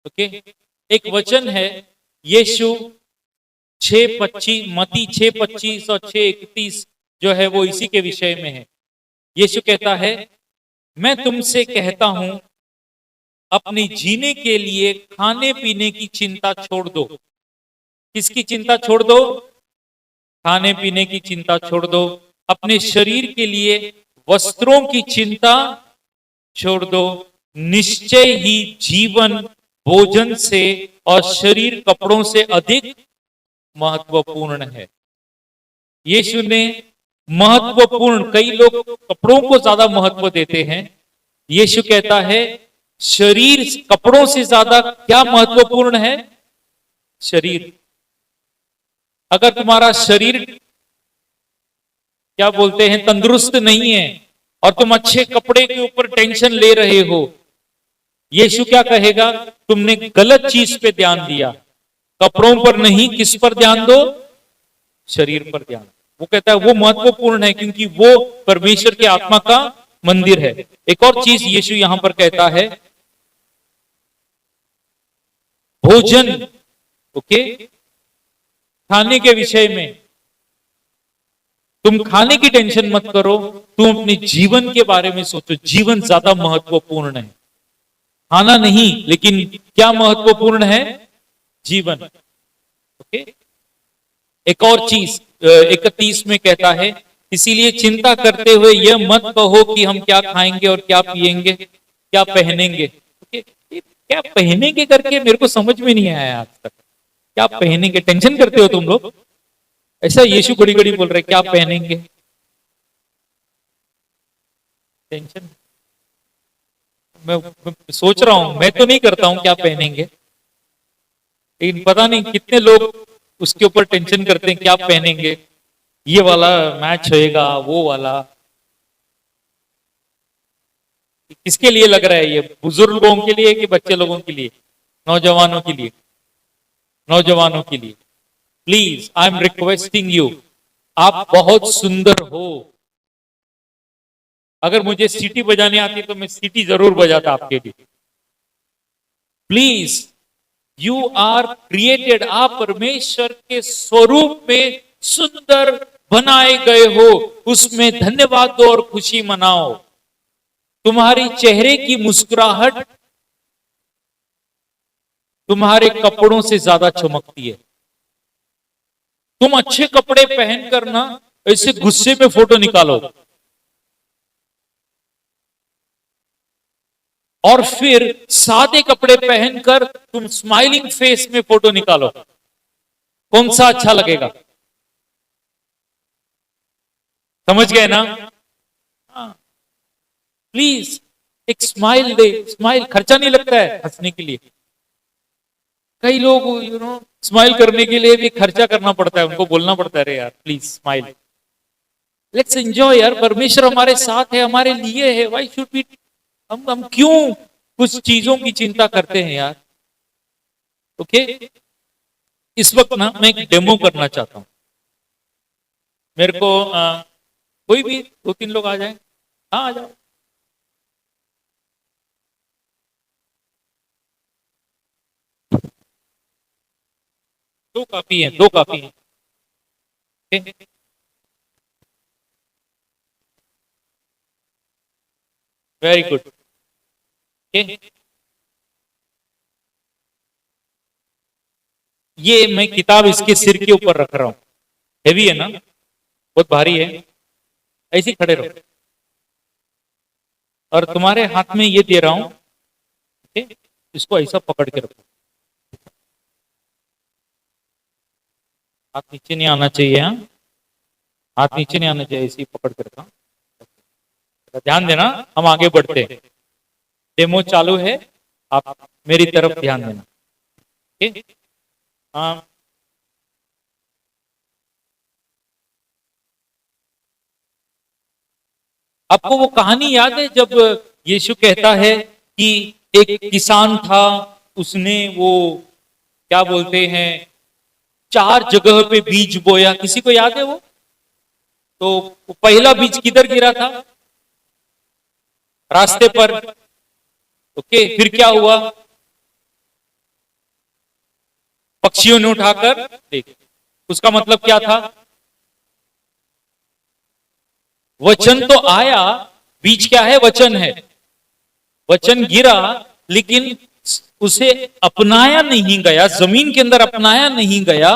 Okay, एक वचन है यीशु 6:25, मती 6:25 और 6:31 जो है वो इसी के विषय में है। यीशु कहता है, मैं तुमसे कहता हूं, अपने जीने के लिए खाने पीने की चिंता छोड़ दो। किसकी चिंता छोड़ दो? खाने पीने की चिंता छोड़ दो। अपने शरीर के लिए वस्त्रों की चिंता छोड़ दो। निश्चय ही जीवन भोजन से और शरीर कपड़ों से अधिक महत्वपूर्ण है। यीशु ने महत्वपूर्ण, कई लोग कपड़ों को ज्यादा महत्व देते हैं। यीशु कहता है शरीर कपड़ों से ज्यादा क्या महत्वपूर्ण है? शरीर। अगर तुम्हारा शरीर क्या बोलते हैं तंदुरुस्त नहीं है और तुम अच्छे कपड़े के ऊपर टेंशन ले रहे हो, यीशु क्या कहेगा? तुमने गलत चीज पे ध्यान दिया। कपड़ों पर नहीं, किस पर ध्यान दो? शरीर पर ध्यान। वो कहता है वो महत्वपूर्ण है क्योंकि वो परमेश्वर की आत्मा का मंदिर है। एक और चीज यीशु यहां पर कहता है, भोजन। ओके, खाने के विषय में तुम खाने की टेंशन मत करो, तुम अपने जीवन के बारे में सोचो। जीवन ज्यादा महत्वपूर्ण है, खाना नहीं। लेकिन क्या महत्वपूर्ण है? जीवन। ओके, एक और चीज 31 में कहता है, इसीलिए चिंता करते हुए यह मत कहो कि हम क्या खाएंगे और क्या पिएंगे, क्या पहनेंगे। ओके, क्या पहनेंगे करके मेरे को समझ में नहीं आया आज तक। क्या पहनेंगे? टेंशन करते हो तुम लोग? ऐसा यीशु घड़ी घड़ी बोल रहे क्या पहनेंगे? टेंशन। मैं सोच रहा हूं, मैं तो नहीं करता हूं क्या पहनेंगे, लेकिन पता नहीं कितने लोग उसके ऊपर टेंशन करते हैं क्या पहनेंगे, ये वाला मैच होएगा, वो वाला। किसके लिए लग रहा है ये? बुजुर्ग लोगों के लिए कि बच्चे लोगों के लिए? नौजवानों के लिए। नौजवानों के लिए। Please I am requesting you, आप बहुत सुंदर हो। अगर मुझे सीटी बजानी आती तो मैं सीटी जरूर बजाता आपके लिए। प्लीज, यू आर क्रिएटेड, आप परमेश्वर के स्वरूप में सुंदर बनाए गए हो। उसमें धन्यवाद दो और खुशी मनाओ। तुम्हारी चेहरे की मुस्कुराहट तुम्हारे कपड़ों से ज्यादा चमकती है। तुम अच्छे कपड़े पहनकर ना ऐसे गुस्से में फोटो निकालो और फिर सादे कपड़े पहनकर तुम स्माइलिंग फेस में फोटो निकालो। कौन सा अच्छा लगेगा? समझ गए ना? प्लीज एक स्माइल दे। स्माइल खर्चा नहीं लगता है हंसने के लिए। कई लोग स्माइल करने के लिए भी खर्चा करना पड़ता है, उनको बोलना पड़ता है, अरे यार प्लीज स्माइल, लेट्स एंजॉय यार, परमेश्वर हमारे साथ है, हमारे लिए है। व्हाई शुड बी, हम क्यों कुछ चीजों की चिंता करते हैं यार? ओके, इस वक्त ना मैं एक डेमो करना चाहता हूं। मेरे को कोई भी 2-3 लोग आ जाए। हाँ आ जाओ। दो काफी है, दो काफी है। Very good. ये मैं किताब इसके सिर के ऊपर रख रहा हूं। हेवी है ना, बहुत भारी है। ऐसे खड़े रहो और तुम्हारे हाथ में ये दे रहा हूं। इसको ऐसा पकड़ के रखो, हाथ नीचे नहीं आना चाहिए। हाँ, हाथ नीचे नहीं आना चाहिए, ऐसे ही पकड़ के रखा। ध्यान देना, हम आगे बढ़ते हैं। डेमो चालू है, आप मेरी तरफ ध्यान देना। ठीक? हाँ, आपको वो कहानी याद है जब यीशु कहता है कि एक किसान था, उसने वो क्या बोलते हैं 4 जगह पे बीज बोया। किसी को याद है वो? तो पहला बीज किधर गिरा था? रास्ते पर। ओके, फिर क्या हुआ? पक्षियों ने उठाकर देख। उसका मतलब क्या था? वचन तो आया, बीज क्या है? वचन है। वचन गिरा, लेकिन उसे अपनाया नहीं गया, जमीन के अंदर अपनाया नहीं गया,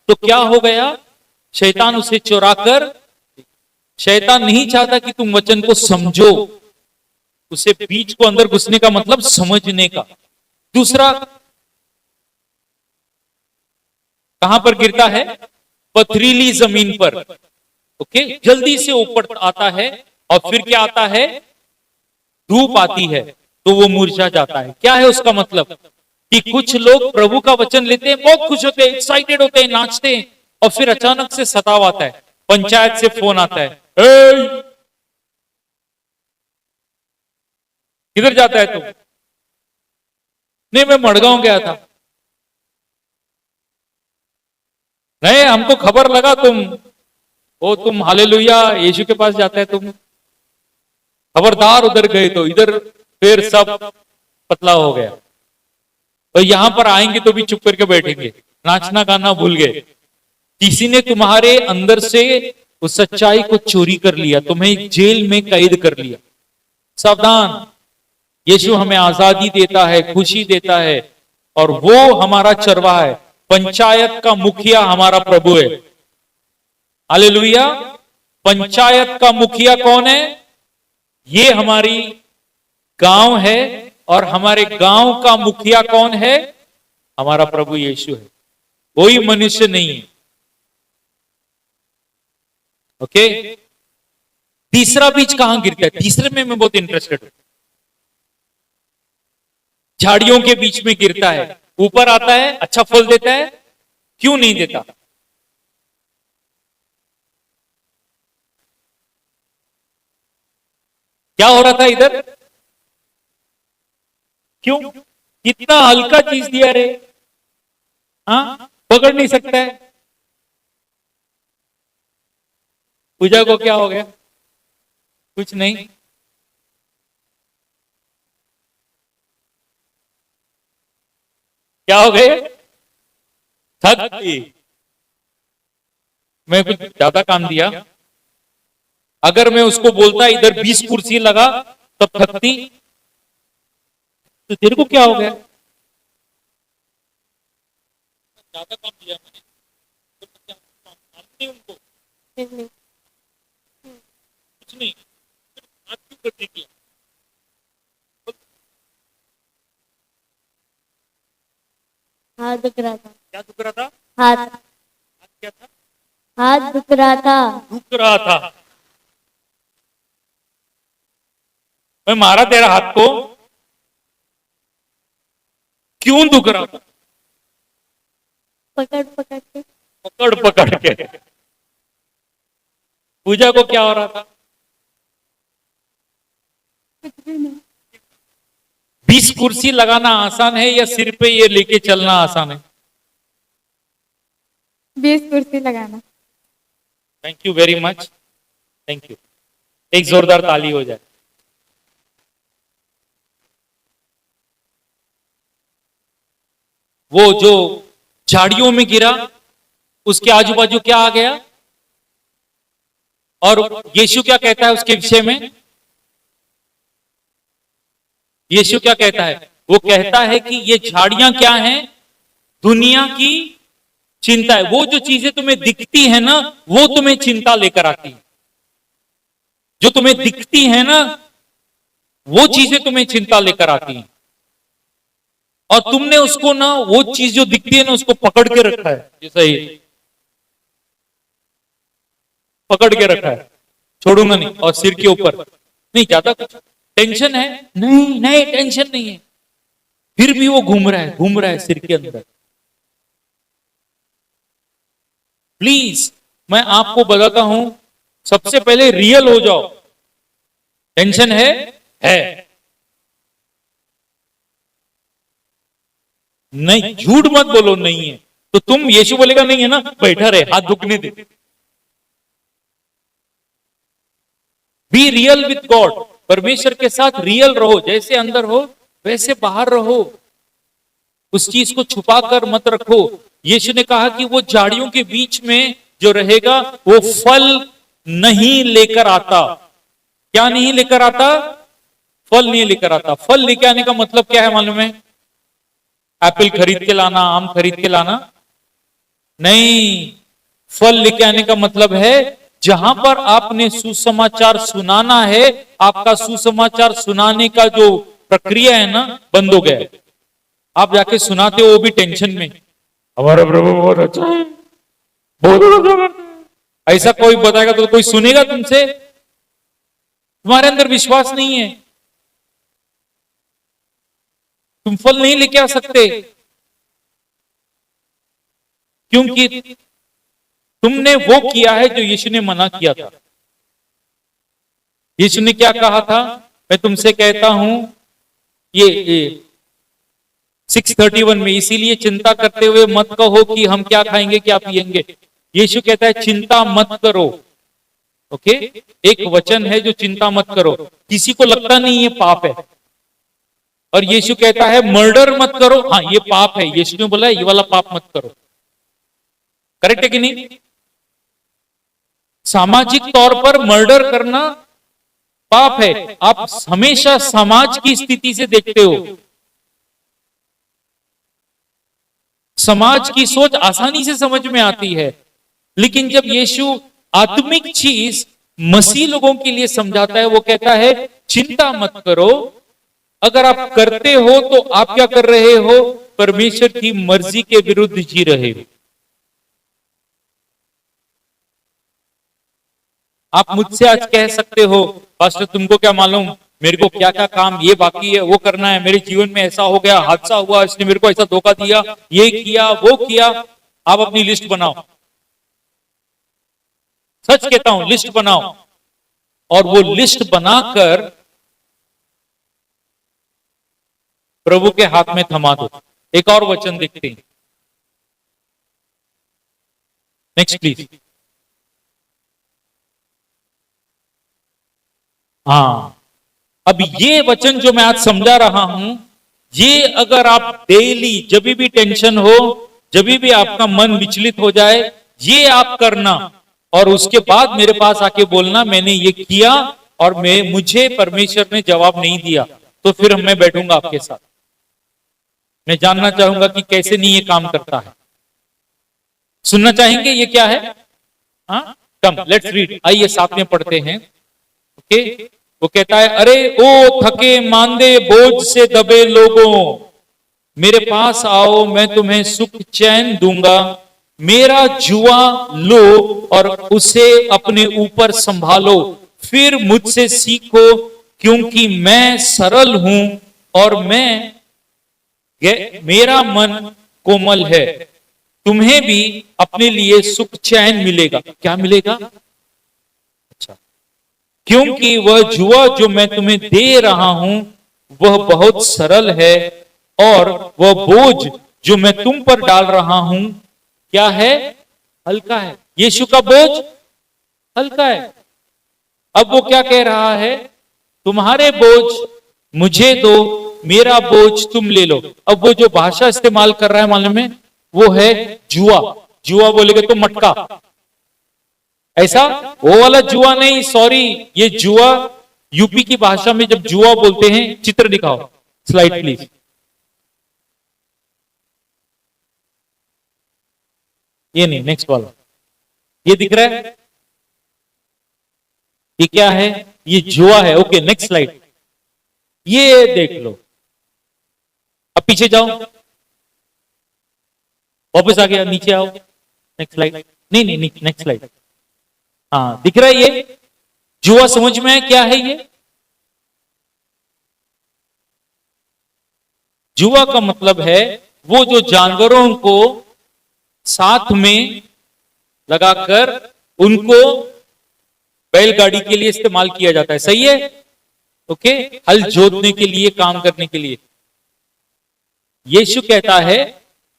तो क्या हो गया? शैतान उसे चुराकर, शैतान नहीं चाहता कि तुम वचन को समझो। उसे बीज को अंदर घुसने का मतलब समझने का। दूसरा कहां पर गिरता है? पथरीली जमीन पर। ओके, जल्दी से ऊपर आता है, और फिर क्या आता है? धूप आती है तो वो मुरझा जाता है। क्या है उसका मतलब? कि कुछ लोग प्रभु का वचन लेते हैं, बहुत खुश होते हैं, एक्साइटेड होते हैं, नाचते हैं, और फिर अचानक से सताव आता है, पंचायत से फोन आता है, किधर जाता है तुम? नहीं, मैं मड़गांव गया था। नहीं, हमको खबर लगा तुम हालेलुया यीशु के पास जाता है, तुम खबरदार उधर गए तो इधर फिर सब पतला हो गया। और यहां पर आएंगे तो भी चुप करके बैठेंगे, नाचना गाना भूल गए। किसी ने तुम्हारे अंदर से उस सच्चाई को चोरी कर लिया, तुम्हें जेल में कैद कर लिया। सावधान, यीशु हमें आजादी देता है, खुशी देता है, और वो हमारा चरवाहा है। पंचायत का मुखिया हमारा प्रभु है। हालेलुया। पंचायत का मुखिया कौन है? ये हमारी गांव है, और हमारे गांव का मुखिया कौन है? हमारा प्रभु यीशु है, कोई मनुष्य नहीं है। ओके, तीसरा बीज कहां गिरता है? तीसरे में मैं बहुत इंटरेस्टेड हूं। झाड़ियों के बीच में गिरता है, ऊपर आता है, अच्छा फल देता है, क्यों नहीं देता? क्या हो रहा था इधर? क्यों? कितना हल्का चीज दिया रे, हाँ, पकड़ नहीं सकता है। पूजा को क्या हो गया? कुछ नहीं। क्या हो गए? थक गई। मैं कुछ ज्यादा काम दिया? अगर मैं उसको बोलता इधर 20 कुर्सी लगा, तब थकती? तो तेरे को क्या हो गया? ज्यादा काम दिया मैंने, तो क्या मानते उनको? कुछ नहीं, बात क्यों करने की? हाथ दुख रहा था। क्या दुख रहा था? हाथ क्या था? हाथ दुख रहा था। दुख रहा था। मैं मारा तेरा हाथ को? क्यों दुख रहा था? पकड़ पकड़ के। पकड़ पकड़ के। पूजा को क्या हो रहा था? कुछ भी नहीं। 20 कुर्सी लगाना आसान है, या सिर पे ये लेके चलना आसान है? 20 कुर्सी लगाना। Thank you very much, thank you. एक जोरदार ताली हो जाए। वो जो झाड़ियों में गिरा, उसके आजू बाजू क्या आ गया? और यीशु क्या कहता है उसके विषय में? यीशु क्या कहता है? वो कहता है कि ये झाड़ियां क्या हैं? दुनिया की चिंता है। वो जो चीजें तुम्हें दिखती है ना, वो तुम्हें चिंता लेकर आती है। जो तुम्हें दिखती है ना, वो चीजें तुम्हें चिंता लेकर आती हैं। और तुमने उसको ना, वो चीज जो दिखती है ना, उसको पकड़ के रखा है। जैसा ही पकड़ के रखा है, छोड़ूंगा नहीं। और सिर के ऊपर नहीं, ज्यादा कुछ टेंशन है? नहीं नहीं, टेंशन नहीं है। फिर भी वो घूम रहा है सिर के अंदर। प्लीज, मैं आपको बताता हूं, सबसे पहले रियल हो जाओ। टेंशन है। नहीं, झूठ मत बोलो नहीं है, तो तुम यीशु बोलेगा नहीं है ना, बैठा रहे, हाथ दुखने दे। Be real with God. परमेश्वर के साथ रियल रहो, जैसे अंदर हो वैसे बाहर रहो। उस चीज को छुपा कर मत रखो। यीशु ने कहा कि वो झाड़ियों के बीच में जो रहेगा वो फल नहीं लेकर आता। क्या नहीं लेकर आता? फल नहीं लेकर आता। फल लेकर आने का मतलब क्या है मालूम है? एप्पल खरीद के लाना, आम खरीद के लाना नहीं। फल लेके आने का मतलब है जहां पर आपने सुसमाचार सुनाना है, आपका सुसमाचार सुनाने का जो प्रक्रिया है ना, बंद हो गया है। आप जाके सुनाते हो वो भी टेंशन में, हमारा प्रभु बहुत अच्छा है, बहुत अच्छा करता है। ऐसा कोई बताएगा तो कोई सुनेगा तुमसे? तुम्हारे अंदर विश्वास नहीं है, तुम फल नहीं लेके आ सकते, क्योंकि तुमने वो किया है जो यीशु ने मना किया था। यीशु ने क्या कहा था? मैं तुमसे कहता हूं, ये 6:31 में, इसीलिए चिंता करते हुए मत कहो कि हम क्या खाएंगे क्या पिएंगे। यीशु कहता है चिंता मत करो। ओके, एक वचन है जो चिंता मत करो। किसी को लगता नहीं ये पाप है, और यीशु कहता है मर्डर मत करो। हाँ, ये पाप है, यीशु ने बोला ये वाला पाप मत करो। करेक्ट है कि नहीं? सामाजिक तौर पर मर्डर करना पाप है। आप हमेशा समाज की स्थिति से देखते हो। समाज की सोच आसानी से समझ में आती है, लेकिन जब यीशु आत्मिक चीज मसीह लोगों के लिए समझाता है, वो कहता है चिंता मत करो। अगर आप करते हो तो आप क्या कर रहे हो? परमेश्वर की मर्जी के विरुद्ध जी रहे हो। आप मुझसे आज कह सकते हो पास्टर तुमको क्या मालूम, मेरे को क्या क्या काम ये बाकी है, वो करना है, मेरे जीवन में ऐसा हो गया, हादसा हुआ, इसने मेरे को ऐसा धोखा दिया, ये किया वो किया। आप अपनी लिस्ट बनाओ, सच कहता हूं लिस्ट बनाओ, और वो लिस्ट बनाकर प्रभु के हाथ में थमा दो। एक और वचन देखते हैं, नेक्स्ट प्लीज। हाँ, अब ये वचन जो मैं आज समझा रहा हूं, ये अगर आप डेली जब भी टेंशन हो, जब भी आपका मन विचलित हो जाए, ये आप करना, और उसके बाद मेरे पास आके बोलना मैंने ये किया और मुझे परमेश्वर ने जवाब नहीं दिया, तो फिर मैं बैठूंगा आपके साथ। मैं जानना चाहूंगा कि कैसे नहीं ये काम करता है। सुनना चाहेंगे ये क्या है? हाँ, कम लेट्स रीड, आइए साथ में पढ़ते हैं। ओके, वो कहता है अरे ओ थके मांदे बोझ से दबे लोगों, मेरे पास आओ, मैं तुम्हें सुख चैन दूंगा। मेरा जुआ लो और उसे अपने ऊपर संभालो, फिर मुझसे सीखो, क्योंकि मैं सरल हूं और मेरा मन कोमल है। तुम्हें भी अपने लिए सुख चैन मिलेगा। क्या मिलेगा? क्योंकि वह जुआ जो मैं तुम्हें दे रहा हूं वह बहुत सरल है, और वह बोझ जो मैं तुम पर डाल रहा हूं क्या है? हल्का है। यीशु का बोझ हल्का है। अब वो क्या कह रहा है? तुम्हारे बोझ मुझे दो, मेरा बोझ तुम ले लो। अब वो जो भाषा इस्तेमाल कर रहा है मालूम है, वो है जुआ। जुआ बोलेगे तो मटका, ऐसा वो वाला जुआ नहीं, सॉरी, ये जुआ यूपी की भाषा में जब जुआ बोलते हैं, चित्र दिखाओ स्लाइड प्लीज। ये नहीं, नेक्स्ट वाला, ये दिख रहा है? ये क्या है? ये जुआ है। ओके, नेक्स्ट स्लाइड, ये देख लो। अब पीछे जाओ, वापस आ गया, नीचे आओ, नेक्स्ट स्लाइड। नहीं नहीं, नेक्स्ट स्लाइड। हाँ, दिख रहा है ये जुआ? समझ में है क्या है ये? जुआ का मतलब है वो जो जानवरों को साथ में लगाकर उनको बैलगाड़ी के लिए इस्तेमाल किया जाता है। सही है? ओके, हल जोतने के लिए, काम करने के लिए। यीशु कहता है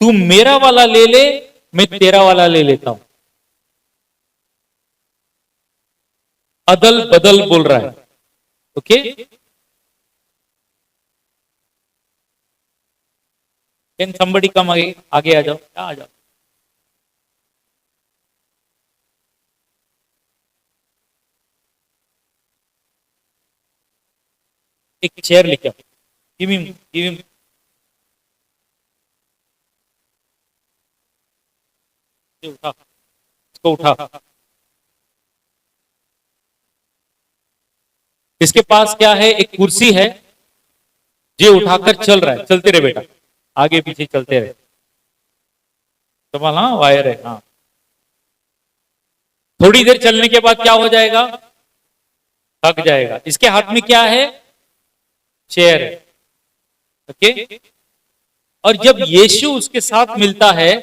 तू मेरा वाला ले ले, मैं तेरा वाला ले लेता हूं। अदल बदल बोल रहा है। ओके, कैन समबडी कम, आगे आ जाओ, आ जाओ। एक चेयर लेके आओ, गिव हिम। उठा, इसको उठा। इसके पास क्या है, एक कुर्सी है, ये उठाकर चल रहा है। चलते रहे बेटा, आगे पीछे चलते रहे। संभाल, हाँ वायर है, हाँ। थोड़ी देर चलने के बाद क्या हो जाएगा, थक जाएगा। इसके हाथ में क्या है, चेयर है। ओके, और जब यीशु उसके साथ मिलता है,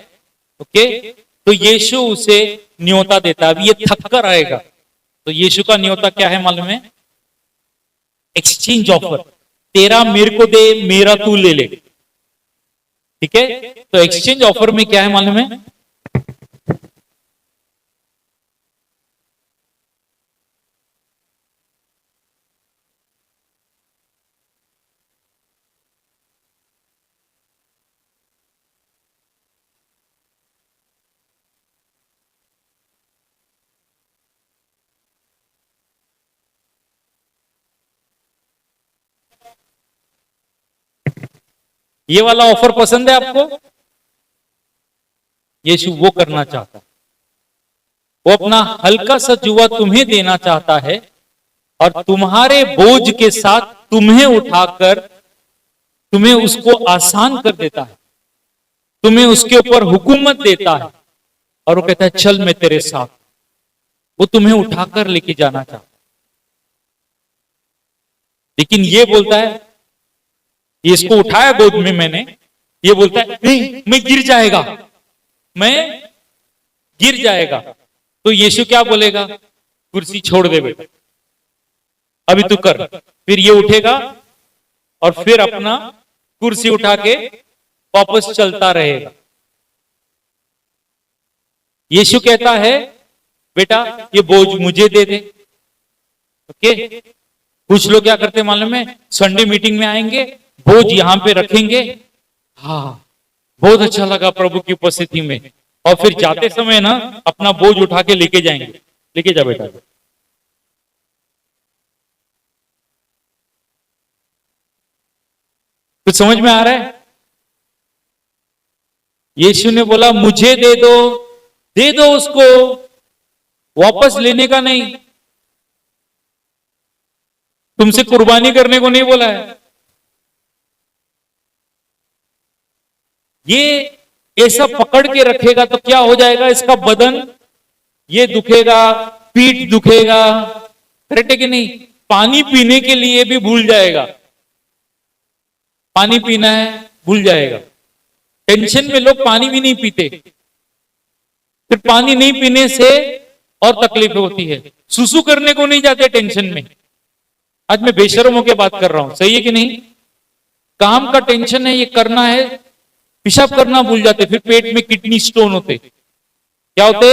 ओके, तो यीशु उसे न्योता देता है। अब ये थक कर आएगा, तो यीशु का न्योता क्या है मालूम है, एक्सचेंज ऑफर। तेरा मेरे को दे, मेरा तू ले ले। ठीक है, तो एक्सचेंज ऑफर में क्या है मालूम है, ये वाला ऑफर पसंद है आपको? यीशु वो करना चाहता है। वो अपना हल्का सा जुआ तुम्हें देना चाहता है और तुम्हारे बोझ के साथ तुम्हें उठाकर तुम्हें उसको आसान कर देता है, तुम्हें उसके ऊपर हुकूमत देता है और वो कहता है चल मैं तेरे साथ। वो तुम्हें उठाकर लेके जाना चाहता है, लेकिन ये बोलता है, इसको उठाया गोद में मैंने, ये बोलता है नहीं मैं गिर जाएगा, मैं गिर जाएगा। तो यीशु क्या बोलेगा, कुर्सी छोड़ दे बेटा, अभी तू कर। फिर ये उठेगा और फिर अपना कुर्सी उठा के वापस चलता रहेगा। यीशु कहता है बेटा ये बोझ मुझे दे दे। ओके, कुछ लोग क्या करते मालूम है, संडे मीटिंग में आएंगे, बोझ यहां पे रखेंगे, हाँ बहुत अच्छा लगा प्रभु की उपस्थिति में, और फिर जाते समय ना अपना बोझ उठा के लेके जाएंगे। लेके जा बेटा। कुछ समझ में आ रहा है? यीशु ने बोला मुझे दे दो उसको, वापस लेने का नहीं, तुमसे कुर्बानी करने को नहीं बोला है। ये ऐसा पकड़ के रखेगा तो क्या हो जाएगा, इसका बदन ये दुखेगा, पीठ दुखेगा, करेक्ट है कि नहीं? पानी पीने के लिए भी भूल जाएगा, पानी पीना है भूल जाएगा। टेंशन में लोग पानी भी नहीं पीते, फिर पानी नहीं पीने से और तकलीफ होती है। सुसु करने को नहीं जाते टेंशन में। आज मैं बेशर्मों की बात कर रहा हूं, सही है कि नहीं? काम का टेंशन है, ये करना है, पेशाब करना भूल जाते, फिर पेट में किडनी स्टोन होते, क्या होते,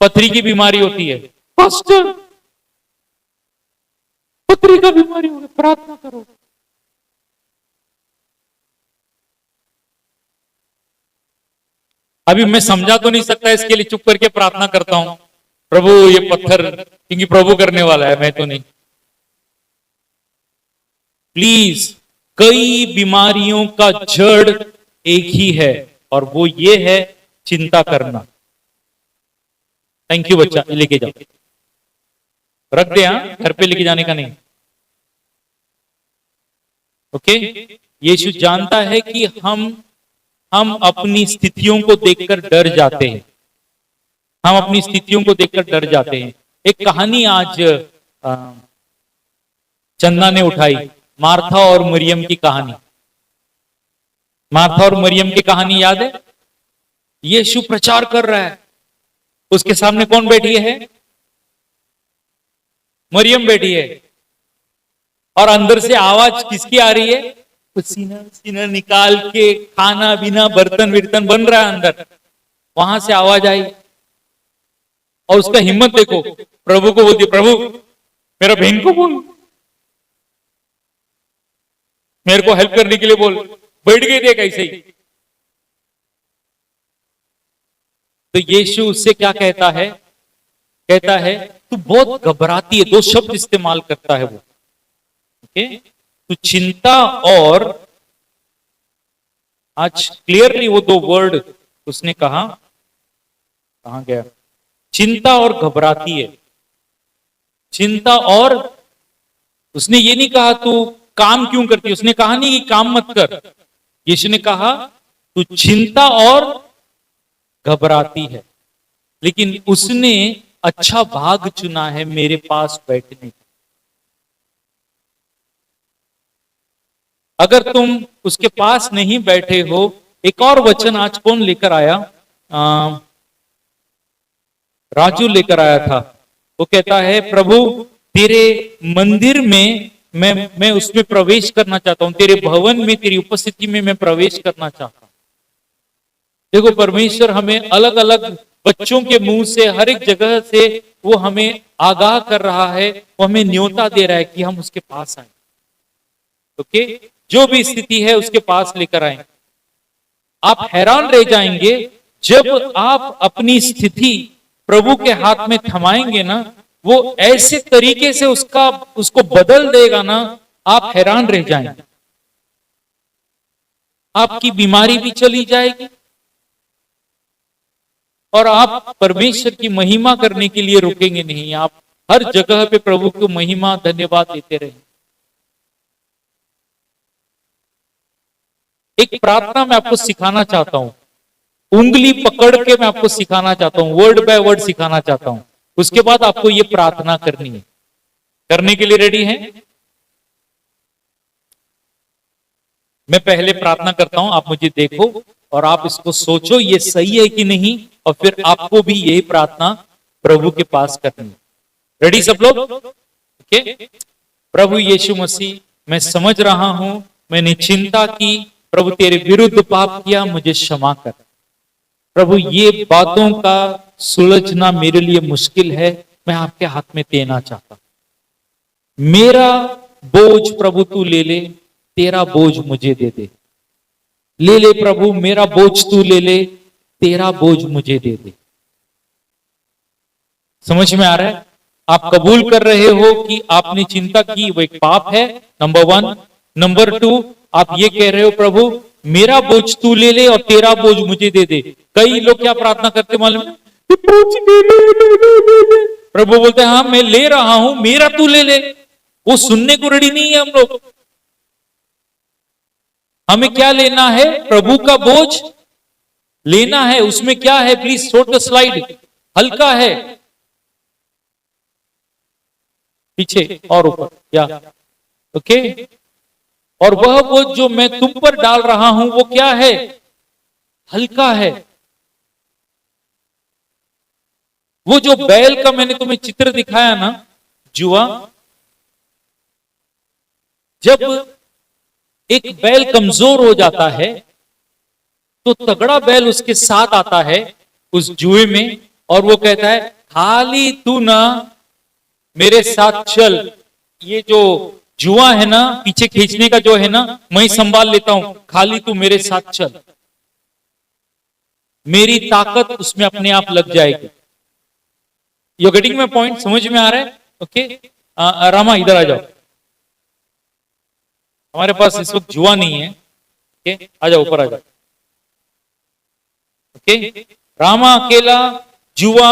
पथरी की बीमारी होती है। पास्टर पथरी का बीमारी हो गई, प्रार्थना करो। अभी मैं समझा तो नहीं सकता, इसके लिए चुप करके प्रार्थना करता हूं, प्रभु ये पत्थर, क्योंकि प्रभु करने वाला है, मैं तो नहीं। प्लीज, कई बीमारियों का जड़ एक ही है और वो ये है चिंता करना। थैंक यू बच्चा, लेके जाओ, रख दे, हाँ घर पे लेके जाने का नहीं। ओके, यीशु जानता है कि हम अपनी स्थितियों को देखकर डर जाते हैं, हम अपनी स्थितियों को देखकर डर जाते हैं। एक कहानी आज चंदा ने उठाई, मार्था और मरियम की कहानी। मार्था और मरियम की कहानी याद है? यीशु प्रचार कर रहा है, उसके सामने कौन बैठी है? मरियम बैठी है, और अंदर से आवाज किसकी आ रही है? पसीना निकाल के खाना बिना बर्तन विर्तन बन रहा है अंदर, वहां से आवाज आई। और उसका हिम्मत देखो, प्रभु को बोलती, प्रभु मेरा बहन को बोल, मेरे को हेल्प करने के लिए बोल। बैठ गई देख ऐसे ही। तो यीशु उससे क्या कहता है? कहता है तू बहुत घबराती है, दो शब्द इस्तेमाल करता है वो। ओके, तू चिंता और, आज क्लियरली वो दो वर्ड उसने कहा, कहां गया, चिंता और घबराती है। चिंता और, उसने ये नहीं कहा तू काम क्यों करती, उसने कहा नहीं कि काम मत कर, यीशु ने कहा तू चिंता और घबराती है, लेकिन उसने अच्छा भाग चुना है मेरे पास बैठने का। अगर तुम उसके पास नहीं बैठे हो, एक और वचन आज कौन लेकर आया, राजू लेकर आया था। वो कहता है प्रभु तेरे मंदिर में मैं उसमें प्रवेश करना चाहता हूं, तेरे भवन में, तेरी उपस्थिति में मैं प्रवेश करना चाहता हूं। देखो परमेश्वर हमें अलग अलग बच्चों के मुंह से, हर एक जगह से वो हमें आगाह कर रहा है, वो हमें न्योता दे रहा है कि हम उसके पास आए। ओके, जो भी स्थिति है उसके पास लेकर आए। आप हैरान रह जाएंगे जब आप अपनी स्थिति प्रभु के हाथ में थमाएंगे ना, वो ऐसे तरीके से उसको बदल देगा ना, आप हैरान रह जाएंगे। आपकी बीमारी भी चली जाएगी और आप परमेश्वर की महिमा करने के लिए रुकेंगे नहीं। आप हर जगह पे प्रभु को महिमा धन्यवाद देते रहेंगे। एक प्रार्थना मैं आपको सिखाना चाहता हूं, उंगली पकड़ के मैं आपको सिखाना चाहता हूं, वर्ड बाय वर्ड सिखाना चाहता हूं। उसके बाद आपको यह प्रार्थना करनी है। करने के लिए रेडी हैं? मैं पहले प्रार्थना करता हूं, आप मुझे देखो और आप इसको सोचो ये सही है कि नहीं, और फिर आपको भी यही प्रार्थना प्रभु के पास करनी है। रेडी सब लोग? ओके। प्रभु यीशु मसीह, मैं समझ रहा हूं मैंने चिंता की, प्रभु तेरे विरुद्ध पाप किया, मुझे क्षमा कर। प्रभु ये बातों का सुलझना मेरे लिए मुश्किल है, मैं आपके हाथ में देना चाहता हूं। मेरा बोझ प्रभु तू ले ले, तेरा बोझ मुझे दे दे। ले ले प्रभु, मेरा बोझ तू ले ले, तेरा बोझ मुझे दे दे। समझ में आ रहा है? आप कबूल कर रहे हो कि आपने चिंता की, वो एक पाप है, नंबर 1। नंबर 2, आप ये कह रहे हो प्रभु मेरा बोझ तू ले ले और तेरा बोझ मुझे दे दे। कई लोग क्या प्रार्थना करते मालूम है, बोझ ले ले। प्रभु बोलते हैं हाँ मैं ले रहा हूं, मेरा तू ले ले। वो सुनने को रेडी नहीं है हम लोग। हमें क्या लेना है? प्रभु का बोझ लेना है। उसमें क्या है? Please show the slide. हल्का है, पीछे और ऊपर, या ओके। और वह बोझ जो मैं तुम पर डाल रहा हूं वो क्या है? हल्का है। वो जो बैल का मैंने तुम्हें चित्र दिखाया ना, जुआ, जब एक बैल कमजोर हो जाता है तो तगड़ा बैल उसके साथ आता है उस जुए में, और वो कहता है खाली तू ना मेरे साथ चल। ये जो जुआ है ना, पीछे खींचने का जो है ना, मैं संभाल लेता हूं, खाली तू मेरे साथ चल। मेरी ताकत उसमें अपने आप लग जाएगी। You getting my point? समझ में आ रहा है? ओके। रामा इधर आ जाओ, हमारे पास इस वक्त जुआ नहीं है। ओके, आ जाओ, ऊपर आ जाओ। ओके, रामा अकेला जुआ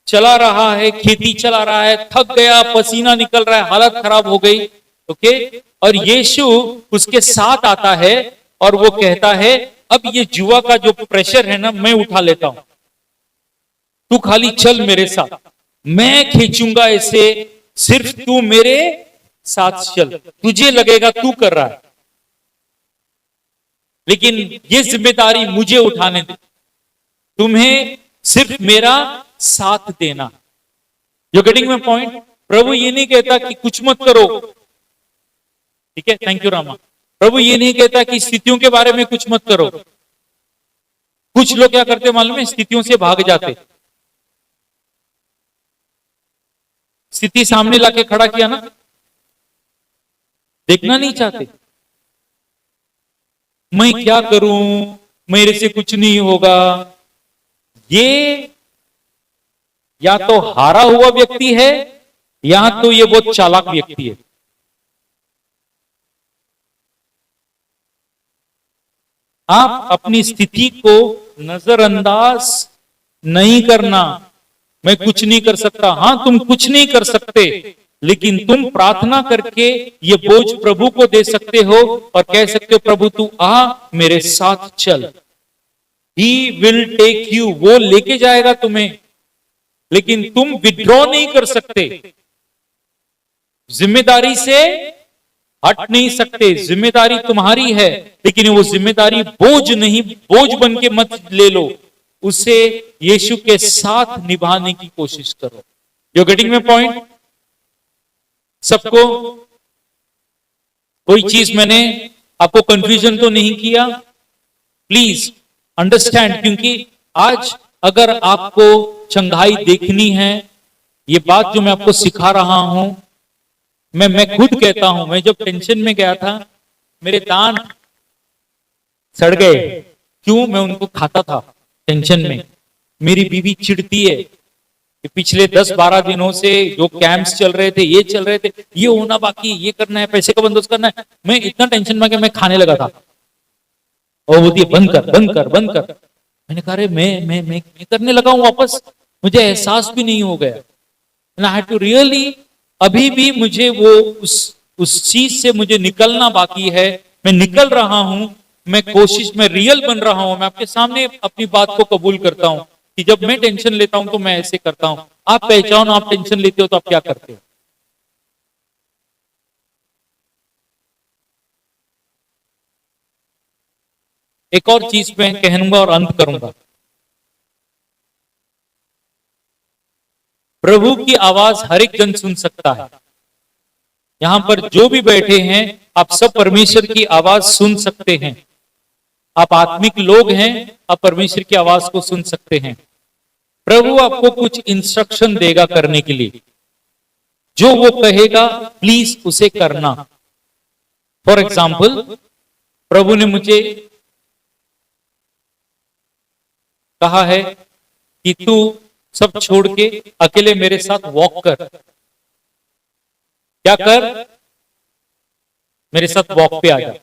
चला रहा है, खेती चला रहा है, थक गया, पसीना निकल रहा है, हालत खराब हो गई। ओके, और यीशु उसके साथ आता है और वो कहता है अब ये जुआ का जो प्रेशर है ना मैं उठा लेता हूं, तू खाली चल मेरे साथ, मैं खींचूंगा इसे, सिर्फ तू मेरे साथ चल। तुझे लगेगा तू कर रहा है, लेकिन ये जिम्मेदारी मुझे उठाने दे, तुम्हें सिर्फ मेरा साथ देना। You getting my point? प्रभु ये नहीं कहता कि कुछ मत करो, ठीक है, थैंक यू रामा। प्रभु ये नहीं कहता कि स्थितियों के बारे में कुछ मत करो। कुछ लोग क्या करते मालूम है? स्थितियों से भाग जाते। स्थिति सामने लाके खड़ा किया ना, देखना नहीं चाहते। मैं क्या करूं, मेरे से कुछ नहीं होगा। ये या तो हारा हुआ व्यक्ति है या तो ये बहुत चालाक व्यक्ति है। आप अपनी स्थिति को नजरअंदाज नहीं करना। मैं कुछ नहीं कर सकता। हाँ, तुम कुछ नहीं कर सकते, लेकिन तुम प्रार्थना करके ये बोझ प्रभु को दे सकते हो और कह सकते हो, प्रभु तू आ, मेरे साथ चल। He will take you, वो लेके जाएगा तुम्हें, लेकिन तुम विड्रॉ नहीं कर सकते। जिम्मेदारी से हट नहीं सकते। जिम्मेदारी तुम्हारी है, लेकिन वो जिम्मेदारी बोझ नहीं, बोझ बन के मत ले लो, उसे यीशु के साथ निभाने की कोशिश करो। You getting my point? सबको कोई चीज मैंने आपको कंफ्यूजन तो नहीं किया? प्लीज अंडरस्टैंड, क्योंकि आज अगर आपको चंगाई देखनी है, ये बात जो मैं आपको सिखा रहा हूं, मैं खुद कहता हूं, मैं जब टेंशन में गया था, मेरे दांत सड़ गए। क्यों? मैं उनको खाता था टेंशन में। मेरी बीवी चिढ़ती है कि पिछले 10-12 दिनों से जो कैंप्स चल रहे थे, ये चल रहे थे, ये होना बाकी, ये करना है, पैसे का बंदोबस्त करना है। मैं इतना टेंशन में कि मैं खाने लगा था, और बोलती है बंद कर बंद कर बंद कर। मैंने कहा अरे मैं करने लगा हूं वापस, मुझे एहसास भी नहीं हो गया। And I had to really, अभी भी मुझे वो उस चीज से मुझे निकलना बाकी है। मैं निकल रहा हूं, मैं कोशिश में रियल बन रहा हूं। मैं आपके सामने अपनी बात को कबूल करता हूं कि जब मैं टेंशन लेता हूं तो मैं ऐसे करता हूं। आप पहचानो, आप टेंशन लेते हो तो आप क्या करते हो? एक और चीज मैं कहूंगा और अंत करूंगा। प्रभु की आवाज हर एक जन सुन सकता है। यहां पर जो भी बैठे हैं, आप सब परमेश्वर की आवाज सुन सकते हैं। आप आत्मिक लोग हैं, आप परमेश्वर की आवाज को सुन सकते हैं। प्रभु आपको कुछ इंस्ट्रक्शन देगा करने के लिए। जो वो कहेगा प्लीज उसे करना। फॉर एग्जाम्पल, प्रभु ने मुझे कहा है कि तू सब छोड़ के अकेले मेरे साथ वॉक कर। क्या कर? मेरे साथ वॉक पे आ जा।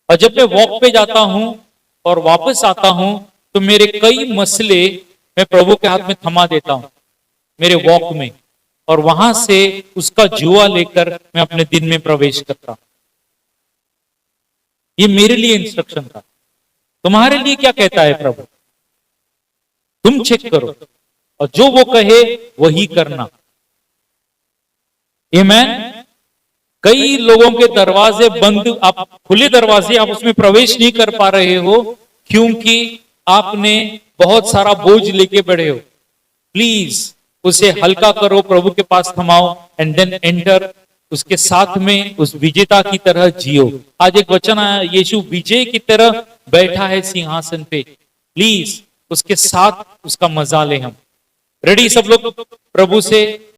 और जब मैं वॉक पे जाता हूं और वापस आता हूं, तो मेरे कई मसले मैं प्रभु के हाथ में थमा देता हूं मेरे वॉक में, और वहां से उसका जुआ लेकर मैं अपने दिन में प्रवेश करता हूं। ये मेरे लिए इंस्ट्रक्शन था। तुम्हारे लिए क्या कहता है प्रभु? तुम चेक करो, और जो वो कहे वही करना। आमीन। कई लोगों के दरवाजे बंद, आप खुले दरवाजे, आप उसमें प्रवेश नहीं कर पा रहे हो क्योंकि आपने बहुत सारा बोझ लेके बढ़े हो। प्लीज उसे हल्का करो, प्रभु के पास थमाओ, एंड देन एंटर। उसके साथ में उस विजेता की तरह जियो। आज एक वचन आया, यीशु विजय की तरह बैठा है सिंहासन पे। प्लीज उसके साथ उसका मजा ले हम। रेडी सब लोग प्रभु से